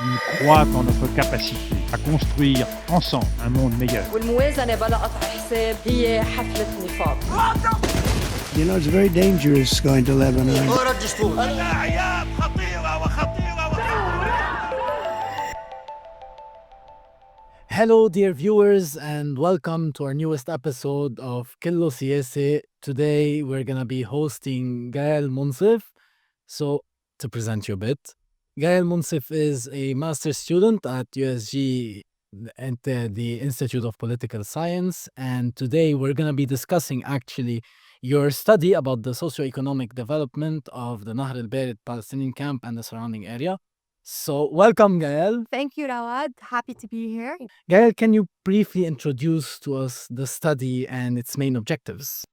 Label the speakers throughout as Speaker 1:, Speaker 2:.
Speaker 1: Ils croient en notre capacité à construire ensemble un monde meilleur.
Speaker 2: والموازنة بلا قطع حساب هي حفلة نفاق.
Speaker 3: You know, it's very dangerous going to Lebanon.
Speaker 4: Hello, dear viewers, and welcome to our newest episode of Killo Siese. Today, we're going to be hosting Gaelle Mounsef. So, to present you a bit, Gaelle Mounsef is a master's student at USG and the Institute of Political Science. And today, we're going to be discussing actually your study about the socioeconomic development of the Nahr al-Bared Palestinian camp and the surrounding area. So, welcome, Gaelle.
Speaker 5: Thank you, Rawad. Happy to be here.
Speaker 4: Gaelle, can you briefly introduce to us the study and its main objectives?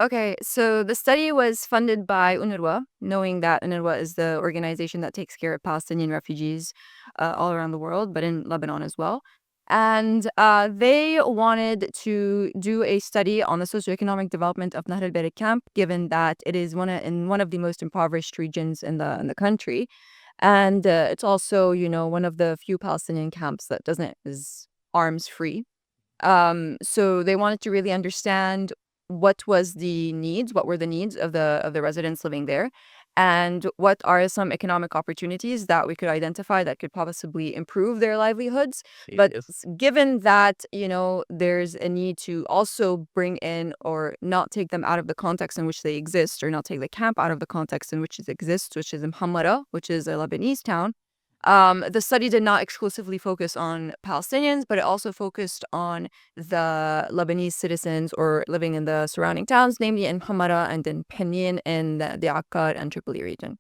Speaker 5: Okay, so the study was funded by UNRWA, knowing that UNRWA is the organization that takes care of Palestinian refugees all around the world, but in Lebanon as well. And they wanted to do a study on the socioeconomic development of Nahr al-Bared camp, given that it is in one of the most impoverished regions in the country. And it's also, one of the few Palestinian camps that is arms free. So they wanted to really understand what were the needs of the residents living there, and what are some economic opportunities that we could identify that could possibly improve their livelihoods. But given that, there's a need to also bring in or not take them out of the context in which they exist, or not take the camp out of the context in which it exists, which is in Hamara, which is a Lebanese town. The study did not exclusively focus on Palestinians, but it also focused on the Lebanese citizens or living in the surrounding towns, namely in Hamara and in Penin in the Akkad and Tripoli region.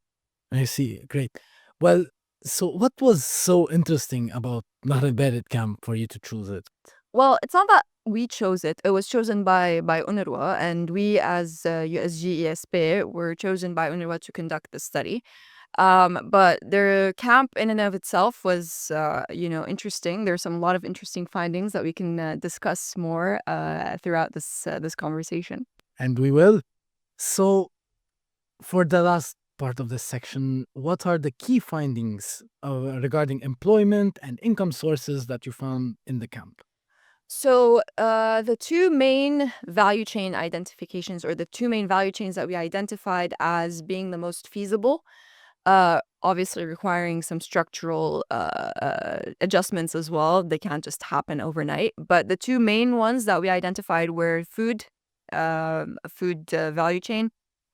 Speaker 4: I see. Great. Well, so what was so interesting about Nahr al-Bared camp for you to choose it?
Speaker 5: Well, it's not that we chose it. It was chosen by UNRWA, and we as USG ESP were chosen by UNRWA to conduct the study. But their camp in and of itself was, interesting. There's a lot of interesting findings that we can discuss more throughout this conversation.
Speaker 4: And we will. So, for the last part of this section, what are the key findings regarding employment and income sources that you found in the camp?
Speaker 5: So the two main value chain identifications, or the two main value chains that we identified as being the most feasible, obviously requiring some structural adjustments as well. They can't just happen overnight. But the two main ones that we identified were food value chain,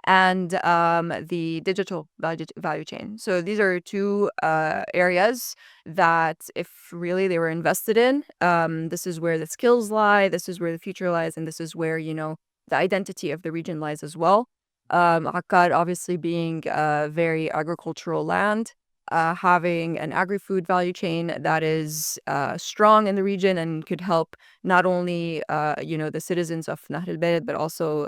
Speaker 5: and the digital value chain. So these are two areas that, if really they were invested in, this is where the skills lie, this is where the future lies, and this is where, the identity of the region lies as well. Akkad obviously being a very agricultural land, having an agri-food value chain that is strong in the region and could help not only the citizens of Nahr al-Bared, but also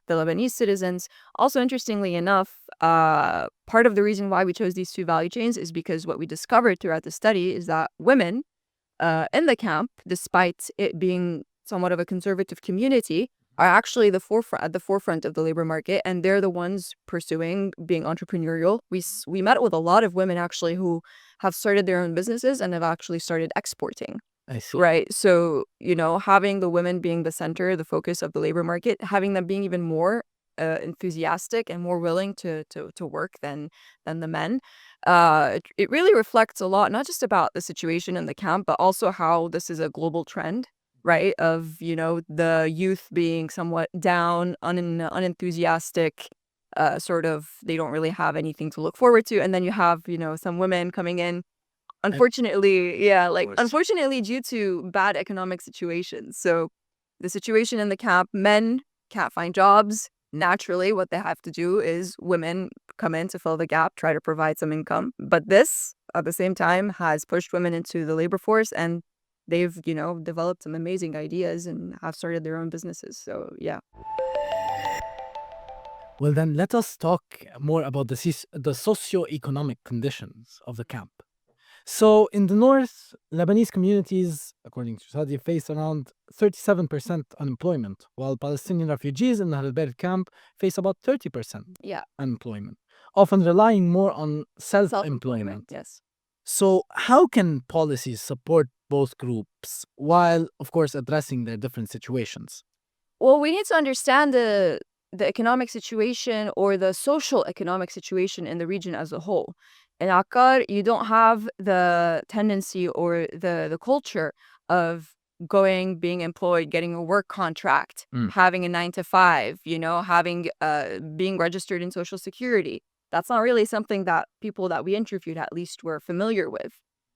Speaker 5: the Lebanese citizens. Also, interestingly enough, part of the reason why we chose these two value chains is because what we discovered throughout the study is that women in the camp, despite it being somewhat of a conservative community, are actually at the forefront of the labor market, and they're the ones pursuing being entrepreneurial. We met with a lot of women actually who have started their own businesses and have actually started exporting.
Speaker 4: I see.
Speaker 5: Right. So, having the women being the center, the focus of the labor market, having them being even more enthusiastic and more willing to work than the men, it really reflects a lot, not just about the situation in the camp, but also how this is a global trend. Right, of the youth being somewhat down, unenthusiastic, sort of, they don't really have anything to look forward to, and then you have some women coming in, unfortunately, unfortunately due to bad economic situations. So the situation in the camp, men can't find jobs. Naturally, what they have to do is women come in to fill the gap, try to provide some income. But this, at the same time, has pushed women into the labor force, and they've, developed some amazing ideas and have started their own businesses. So, yeah.
Speaker 4: Well, then let us talk more about the socioeconomic conditions of the camp. So, in the north, Lebanese communities, according to study, face around 37% unemployment, while Palestinian refugees in the Nahr al-Bared camp face about 30%
Speaker 5: Yeah.
Speaker 4: unemployment, often relying more on self-employment.
Speaker 5: Yes.
Speaker 4: So how can policies support both groups while, of course, addressing their different situations?
Speaker 5: Well, we need to understand the economic situation or the social economic situation in the region as a whole. In Akkar, you don't have the tendency or the culture of going, being employed, getting a work contract,
Speaker 4: Mm.
Speaker 5: having a 9 to 5, having being registered in Social Security. That's not really something that people that we interviewed at least were familiar with.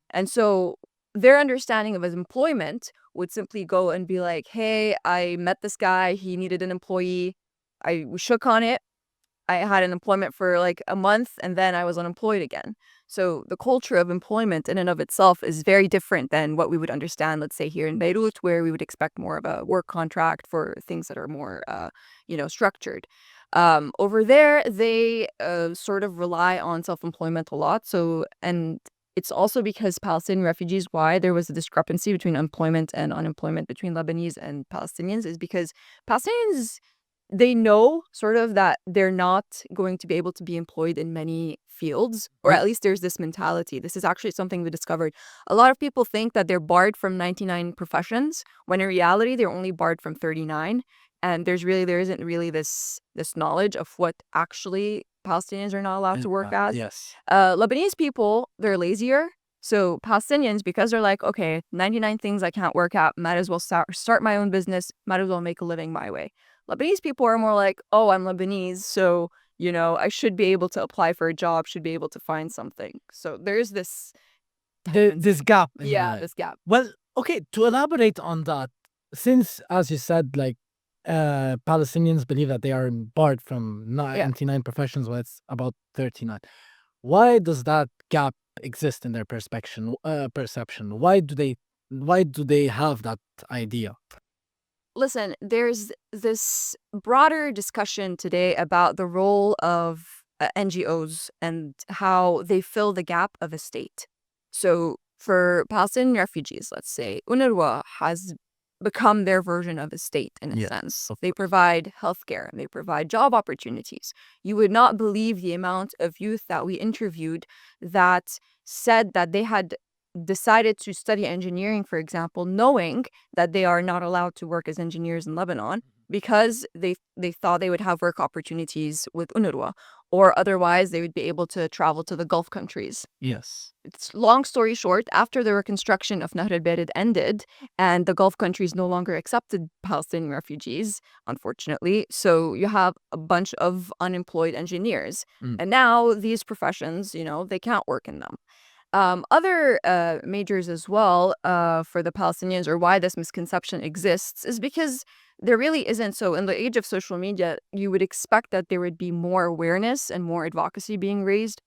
Speaker 5: And so their understanding of his employment would simply go and be like, hey, I met this guy. He needed an employee. We shook on it. I had an employment for like a month and then I was unemployed again. So the culture of employment in and of itself is very different than what we would understand, let's say here in Beirut, where we would expect more of a work contract for things that are more, structured. Over there, they sort of rely on self-employment a lot. And it's also because Palestinian refugees, why there was a discrepancy between employment and unemployment between Lebanese and Palestinians is because Palestinians, they know sort of that they're not going to be able to be employed in many fields, or at least there's this mentality. This is actually something we discovered. A lot of people think that they're barred from 99 professions, when in reality, they're only barred from 39. And there isn't really this knowledge of what actually Palestinians are not allowed to work as.
Speaker 4: Yes.
Speaker 5: Lebanese people, they're lazier. So Palestinians, because they're like, okay, 99 things I can't work at, might as well start my own business, might as well make a living my way. Lebanese people are more like, oh, I'm Lebanese, so, I should be able to apply for a job, should be able to find something. So there's this,
Speaker 4: This gap.
Speaker 5: this gap.
Speaker 4: Well, okay, to elaborate on that, since, as you said, like, Palestinians believe that they are barred from 99 professions, well, it's about 39. Why does that gap exist in their perception? Why do they have that idea?
Speaker 5: Listen, there's this broader discussion today about the role of NGOs and how they fill the gap of a state. So for Palestinian refugees, let's say, UNRWA has become their version of a state in a sense. They provide healthcare and they provide job opportunities. You would not believe the amount of youth that we interviewed that said that they had decided to study engineering, for example, knowing that they are not allowed to work as engineers in Lebanon because they thought they would have work opportunities with UNRWA, or otherwise they would be able to travel to the Gulf countries.
Speaker 4: Yes.
Speaker 5: It's long story short, after the reconstruction of Nahr al-Bared ended and the Gulf countries no longer accepted Palestinian refugees, unfortunately, so you have a bunch of unemployed engineers. And now these professions, they can't work in them. Other majors as well for the Palestinians, or why this misconception exists, is because there really isn't. So in the age of social media, you would expect that there would be more awareness and more advocacy being raised.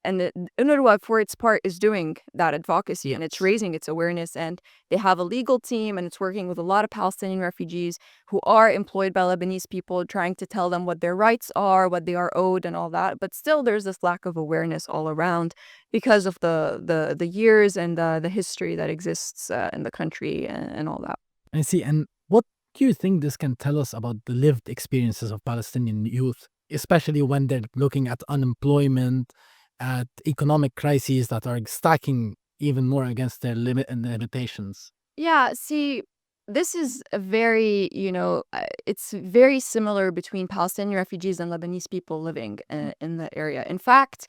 Speaker 5: And the UNRWA, for its part, is doing that advocacy and it's raising its awareness. And they have a legal team and it's working with a lot of Palestinian refugees who are employed by Lebanese people, trying to tell them what their rights are, what they are owed and all that. But still, there's this lack of awareness all around because of the years and the history that exists in the country and all that.
Speaker 4: I see. And what do you think this can tell us about the lived experiences of Palestinian youth, especially when they're looking at unemployment, at economic crises that are stacking even more against their limitations?
Speaker 5: Yeah, see, this is a very, it's very similar between Palestinian refugees and Lebanese people living in the area. In fact,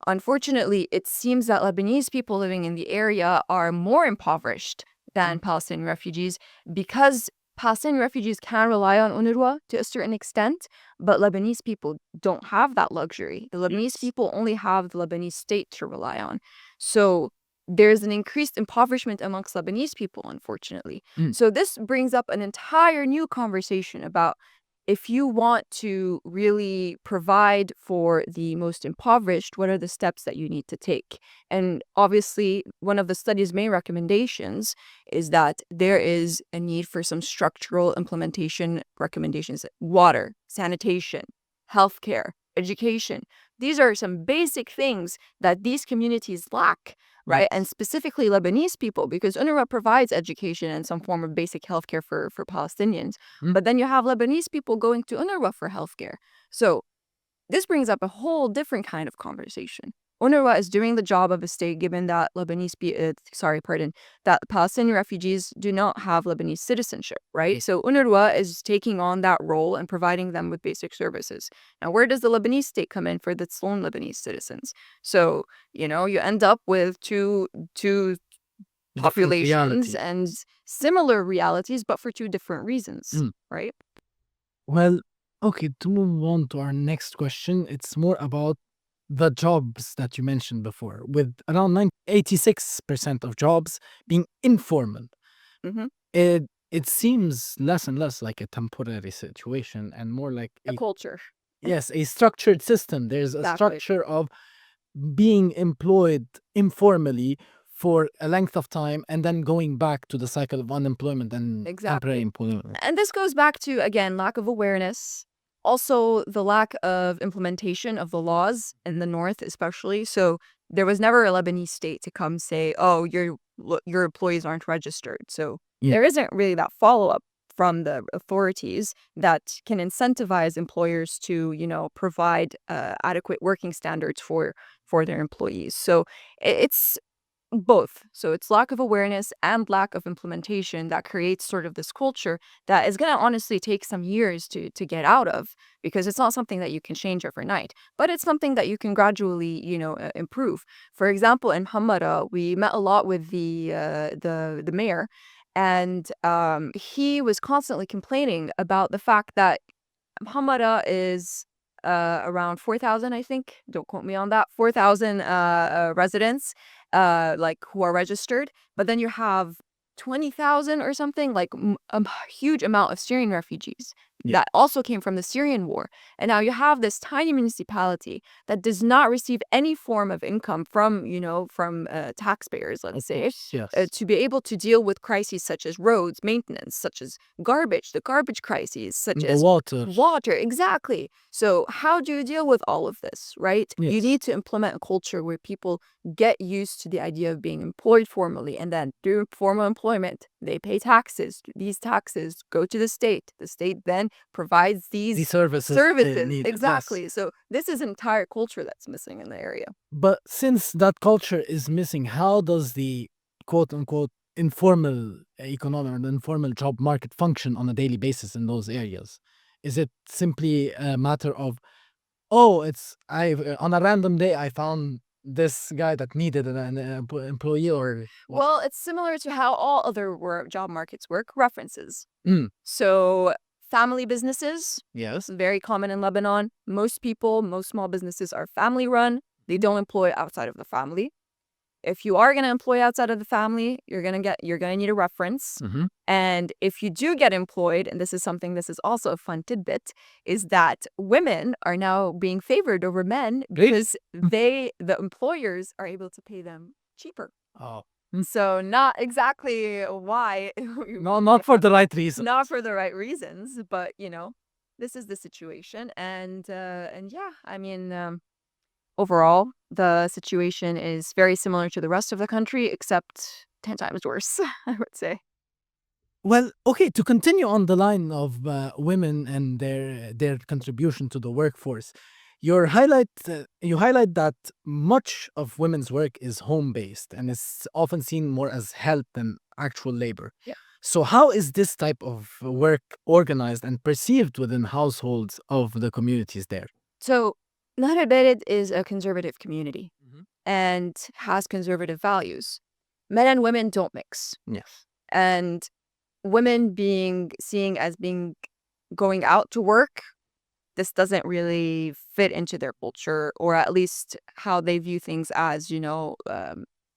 Speaker 5: unfortunately, it seems that Lebanese people living in the area are more impoverished than Palestinian refugees because Palestinian refugees can rely on UNRWA to a certain extent, but Lebanese people don't have that luxury. The Lebanese people only have the Lebanese state to rely on. So there's an increased impoverishment amongst Lebanese people, unfortunately. So this brings up an entire new conversation about if you want to really provide for the most impoverished, what are the steps that you need to take? And obviously, one of the study's main recommendations is that there is a need for some structural implementation recommendations: water, sanitation, healthcare, education. These are some basic things that these communities lack, right? And specifically Lebanese people, because UNRWA provides education and some form of basic healthcare for Palestinians. But then you have Lebanese people going to UNRWA for healthcare. So this brings up a whole different kind of conversation. UNRWA is doing the job of a state given that that Palestinian refugees do not have Lebanese citizenship, right? So UNRWA is taking on that role and providing them with basic services. Now, where does the Lebanese state come in for its own Lebanese citizens? So, you end up with two populations
Speaker 4: realities.
Speaker 5: and similar realities, but for two different reasons, right?
Speaker 4: Well, okay, to move on to our next question, it's more about the jobs that you mentioned before, with around 86% of jobs being informal.
Speaker 5: Mhm.
Speaker 4: It seems less and less like a temporary situation and more like
Speaker 5: A culture.
Speaker 4: yes, a structured system. There's a
Speaker 5: Exactly.
Speaker 4: structure of being employed informally for a length of time and then going back to the cycle of unemployment and temporary
Speaker 5: Exactly.
Speaker 4: employment.
Speaker 5: And this goes back to, again, lack of awareness. Also, the lack of implementation of the laws in the north, especially. So there was never a Lebanese state to come say, "Oh, your employees aren't registered." So
Speaker 4: Yeah.
Speaker 5: there isn't really that follow up from the authorities that can incentivize employers to, provide adequate working standards for their employees. So it's both. So it's lack of awareness and lack of implementation that creates sort of this culture that is going to honestly take some years to get out of, because it's not something that you can change overnight, but it's something that you can gradually, improve. For example, in Hamara, we met a lot with the mayor, and he was constantly complaining about the fact that Hamara is around 4,000, I think. Don't quote me on that. 4,000 residents, like, who are registered. But then you have 20,000 or something, like a huge amount of Syrian refugees that also came from the Syrian war. And now you have this tiny municipality that does not receive any form of income from, from taxpayers, let's say,
Speaker 4: Yes.
Speaker 5: to be able to deal with crises such as roads, maintenance, such as the garbage crises, such
Speaker 4: The
Speaker 5: as
Speaker 4: water.
Speaker 5: water, exactly. So how do you deal with all of this, right? You
Speaker 4: Yes.
Speaker 5: need to implement a culture where people get used to the idea of being employed formally, and then through formal employment, they pay taxes. These taxes go to the state. The state then provides
Speaker 4: The
Speaker 5: these
Speaker 4: services they need. Yes.
Speaker 5: Exactly. So this is an entire culture that's missing in the area.
Speaker 4: But since that culture is missing, how does the quote unquote informal economy or the informal job market function on a daily basis in those areas? Is it simply a matter of, oh, on a random day I found this guy that needed an employee, or what?
Speaker 5: Well, it's similar to how all other job markets work, references.
Speaker 4: Mm.
Speaker 5: So family businesses,
Speaker 4: Yes.
Speaker 5: very common in Lebanon. Most small businesses are family run. They don't employ outside of the family. If you are going to employ outside of the family, you're going to need a reference.
Speaker 4: Mhm.
Speaker 5: And if you do get employed, and this is also a fun tidbit, is that women are now being favored over men because the employers are able to pay them cheaper.
Speaker 4: Oh.
Speaker 5: So not exactly why.
Speaker 4: No, not for the right reason.
Speaker 5: Not for the right reasons, but this is the situation. And yeah, I mean, overall, the situation is very similar to the rest of the country, except 10 times worse, I would say.
Speaker 4: Well, okay, to continue on the line of women and their contribution to the workforce, you highlight that much of women's work is home-based and is often seen more as help than actual labor.
Speaker 5: Yeah.
Speaker 4: So how is this type of work organized and perceived within households of the communities there?
Speaker 5: So Nahr is a conservative community and has conservative values. Men and women don't mix.
Speaker 4: Yes.
Speaker 5: And women going out to work, this doesn't really fit into their culture, or at least how they view things as,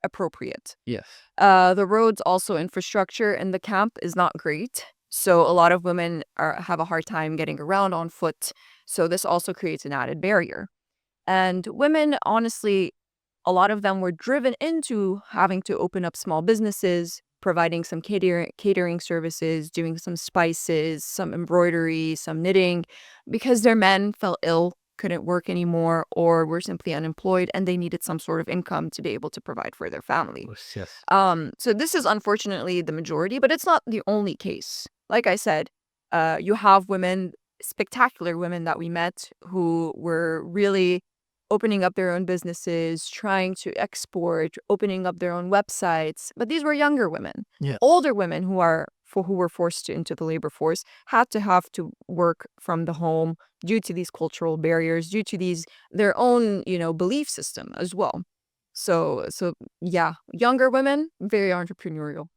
Speaker 5: appropriate.
Speaker 4: Yes.
Speaker 5: The roads, also infrastructure in the camp is not great. So a lot of women have a hard time getting around on foot. So this also creates an added barrier. And women, honestly, a lot of them were driven into having to open up small businesses, providing some catering services, doing some spices, some embroidery, some knitting, because their men fell ill, couldn't work anymore, or were simply unemployed, and they needed some sort of income to be able to provide for their family.
Speaker 4: Yes.
Speaker 5: So this is unfortunately the majority, but it's not the only case. Like I said, you have women, spectacular women that we met, who were really opening up their own businesses, trying to export, opening up their own websites. But these were younger women.
Speaker 4: Yeah.
Speaker 5: Older women who were forced into the labor force had to have to work from the home due to these cultural barriers, due to their own, belief system as well. So yeah, younger women, very entrepreneurial.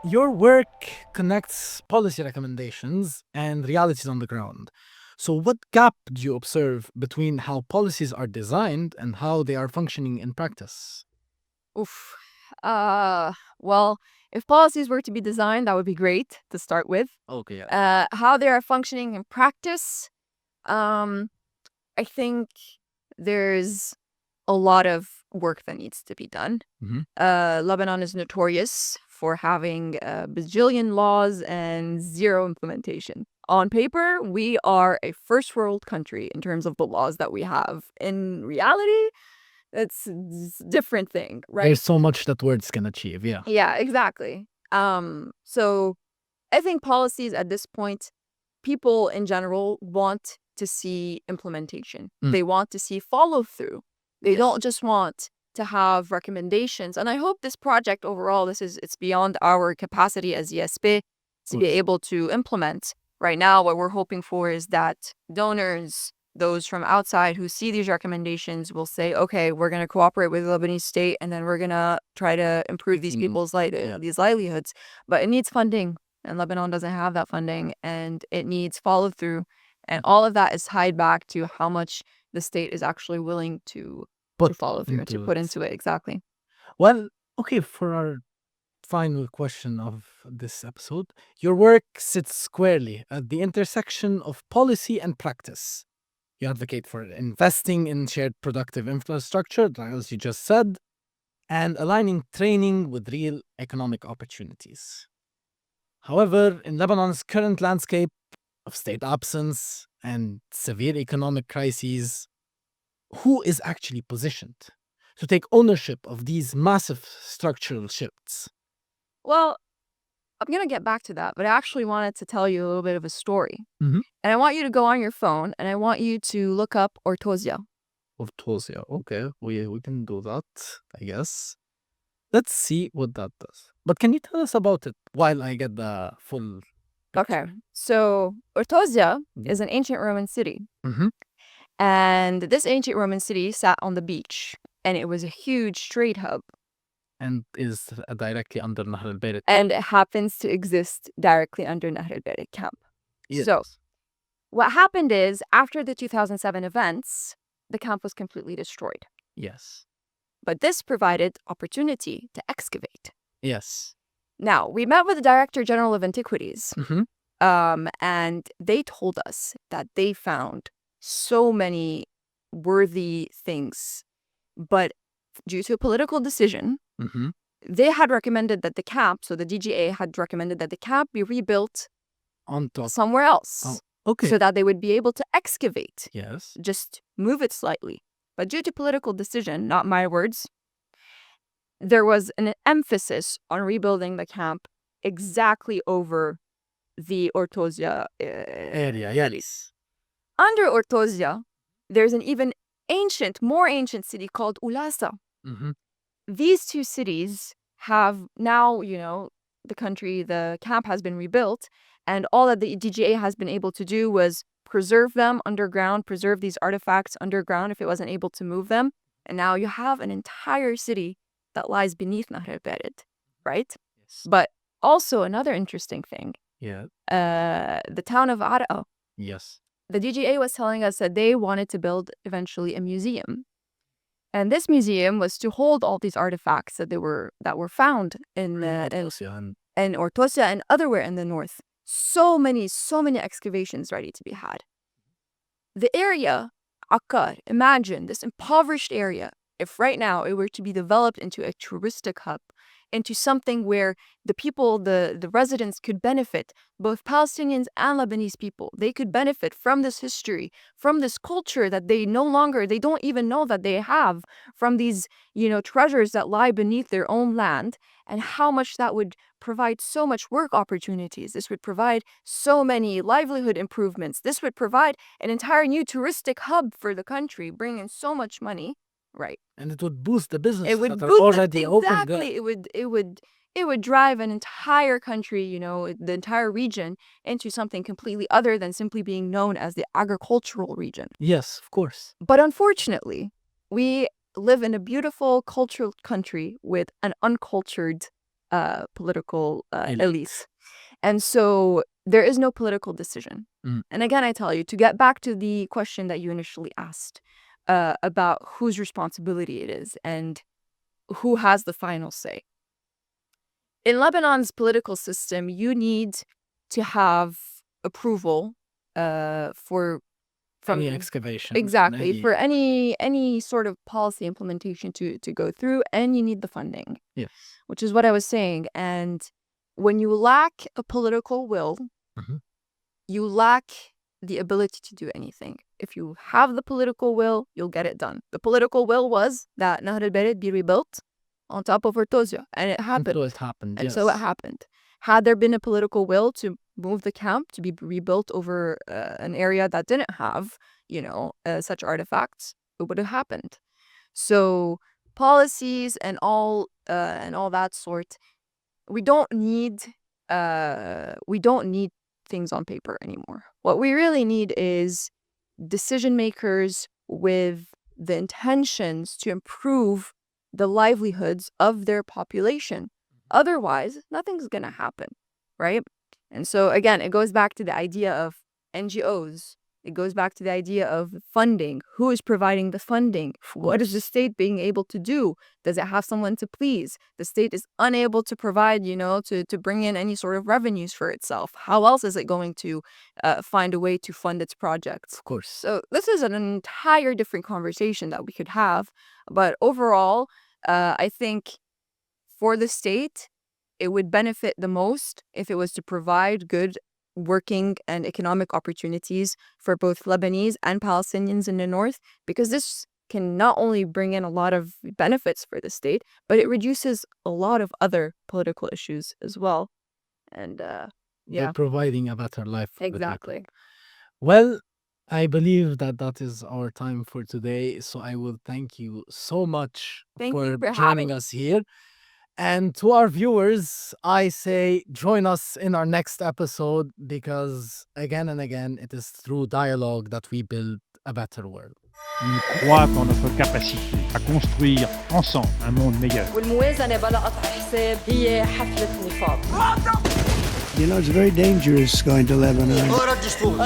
Speaker 4: Your work connects policy recommendations and realities on the ground. So, what gap do you observe between how policies are designed and how they are functioning in practice?
Speaker 5: Oof. Well, if policies were to be designed, that would be great to start with.
Speaker 4: Okay, yeah.
Speaker 5: How they are functioning in practice, I think there's a lot of work that needs to be done.
Speaker 4: Mhm.
Speaker 5: Lebanon is notorious for having a bajillion laws and zero implementation. On paper, we are a first world country in terms of the laws that we have. In reality, it's a different thing, right?
Speaker 4: There's so much that words can achieve, yeah.
Speaker 5: Yeah, exactly. So I think policies at this point, people in general want to see implementation. They want to see follow through. They don't just want to have recommendations. And I hope this project overall, it's beyond our capacity as ESP to be able to implement. Right now, what we're hoping for is that donors, those from outside who see these recommendations will say, okay, we're going to cooperate with the Lebanese state and then we're going to try to improve these people's these livelihoods. But it needs funding, and Lebanon doesn't have that funding, and it needs follow through. And all of that is tied back to how much the state is actually willing to follow through and to put into it. Exactly.
Speaker 4: Well, okay, for our final question of this episode, your work sits squarely at the intersection of policy and practice. You advocate for investing in shared productive infrastructure, as you just said, and aligning training with real economic opportunities. However, in Lebanon's current landscape of state absence and severe economic crises, who is actually positioned to take ownership of these massive structural shifts?
Speaker 5: Well, I'm going to get back to that, but I actually wanted to tell you a little bit of a story.
Speaker 4: Mhm.
Speaker 5: And I want you to go on your phone and I want you to look up Ortozia.
Speaker 4: Ortozia, okay, we can do that, I guess. Let's see what that does. But can you tell us about it while I get the full
Speaker 5: Okay, so Ortozia
Speaker 4: Mhm.
Speaker 5: is an ancient Roman city.
Speaker 4: Mhm.
Speaker 5: And this ancient Roman city sat on the beach, and it was a huge trade hub.
Speaker 4: And is directly under Nahr al-Bared.
Speaker 5: And it happens to exist directly under Nahr al-Bared camp.
Speaker 4: Yes.
Speaker 5: So what happened is, after the 2007 events, the camp was completely destroyed.
Speaker 4: Yes.
Speaker 5: But this provided opportunity to excavate.
Speaker 4: Yes.
Speaker 5: Now, we met with the Director General of Antiquities,
Speaker 4: Mhm.
Speaker 5: and they told us that they found so many worthy things, but due to a political decision,
Speaker 4: Mhm.
Speaker 5: they had recommended that the camp, so the DGA had recommended that the camp be rebuilt
Speaker 4: On top.
Speaker 5: somewhere else.
Speaker 4: Oh, okay.
Speaker 5: So that they would be able to excavate,
Speaker 4: Yes.
Speaker 5: just move it slightly. But due to political decision, not my words, there was an emphasis on rebuilding the camp exactly over the Ortozia
Speaker 4: Area, yes.
Speaker 5: Under Ortozia, there's an even more ancient city called Ulasa.
Speaker 4: Mhm.
Speaker 5: These two cities have now, the camp has been rebuilt, and all that the DGA has been able to do was preserve them underground, preserve these artifacts underground if it wasn't able to move them. And now you have an entire city that lies beneath Nahr al-Bared, right?
Speaker 4: Yes.
Speaker 5: But also another interesting thing,
Speaker 4: Yeah.
Speaker 5: the town of Ara,
Speaker 4: Yes.
Speaker 5: the DGA was telling us that they wanted to build eventually a museum. And this museum was to hold all these artifacts that were found in
Speaker 4: Ortozia
Speaker 5: Ortozia and otherwhere in the north. So many excavations ready to be had. The area, Akkar, imagine this impoverished area. if right now it were to be developed into a touristic hub, into something where the people, the residents could benefit, both Palestinians and Lebanese people, they could benefit from this history, from this culture that they don't even know that they have, from these, treasures that lie beneath their own land, and how much that would provide so much work opportunities. This would provide so many livelihood improvements. This would provide an entire new touristic hub for the country, bring in so much money. Right.
Speaker 4: And it would boost the business
Speaker 5: It would
Speaker 4: that are
Speaker 5: boost
Speaker 4: already open.
Speaker 5: exactly. It would drive an entire country, the entire region into something completely other than simply being known as the agricultural region.
Speaker 4: Yes, of course.
Speaker 5: But unfortunately, we live in a beautiful cultural country with an uncultured political elite. And so there is no political decision. And again, I tell you, to get back to the question that you initially asked, about whose responsibility it is and who has the final say. In Lebanon's political system, you need to have approval from
Speaker 4: any excavation.
Speaker 5: exactly for any sort of policy implementation to go through, and you need the funding.
Speaker 4: Yes.
Speaker 5: Which is what I was saying. And when you lack a political will, you lack the ability to do anything. If you have the political will, you'll get it done. The political will was that Nahr al-Bared be rebuilt on top of Ortozia, and it happened.
Speaker 4: So it happened,
Speaker 5: And
Speaker 4: yes.
Speaker 5: so it happened. Had there been a political will to move the camp to be rebuilt over an area that didn't have, such artifacts, it would have happened. So policies and all that sort, we don't need things on paper anymore. What we really need is decision makers with the intentions to improve the livelihoods of their population. Otherwise, nothing's going to happen, right? And so again, it goes back to the idea of NGOs. It goes back to the idea of funding. Who is providing the funding? What is the state being able to do? Does it have someone to please? The state is unable to provide, to bring in any sort of revenues for itself. How else is it going to find a way to fund its projects?
Speaker 4: Of course.
Speaker 5: So this is an entire different conversation that we could have. But overall, I think for the state, it would benefit the most if it was to provide good working and economic opportunities for both Lebanese and Palestinians in the north, because this can not only bring in a lot of benefits for the state, but it reduces a lot of other political issues as well. And
Speaker 4: They're providing a better life for the people.
Speaker 5: exactly.
Speaker 4: Well, I believe that is our time for today. So I will thank you so much
Speaker 5: Thank
Speaker 4: for
Speaker 5: you for
Speaker 4: joining
Speaker 5: having
Speaker 4: us here. And to our viewers, I say join us in our next episode, because again and again, it is through dialogue that we build a better world.
Speaker 1: Nous croyons en notre capacité à construire ensemble un monde meilleur.
Speaker 2: والموازنة بلا قطع حساب هي حفلة نفاق.
Speaker 3: It's very dangerous going to Lebanon.
Speaker 6: الدستور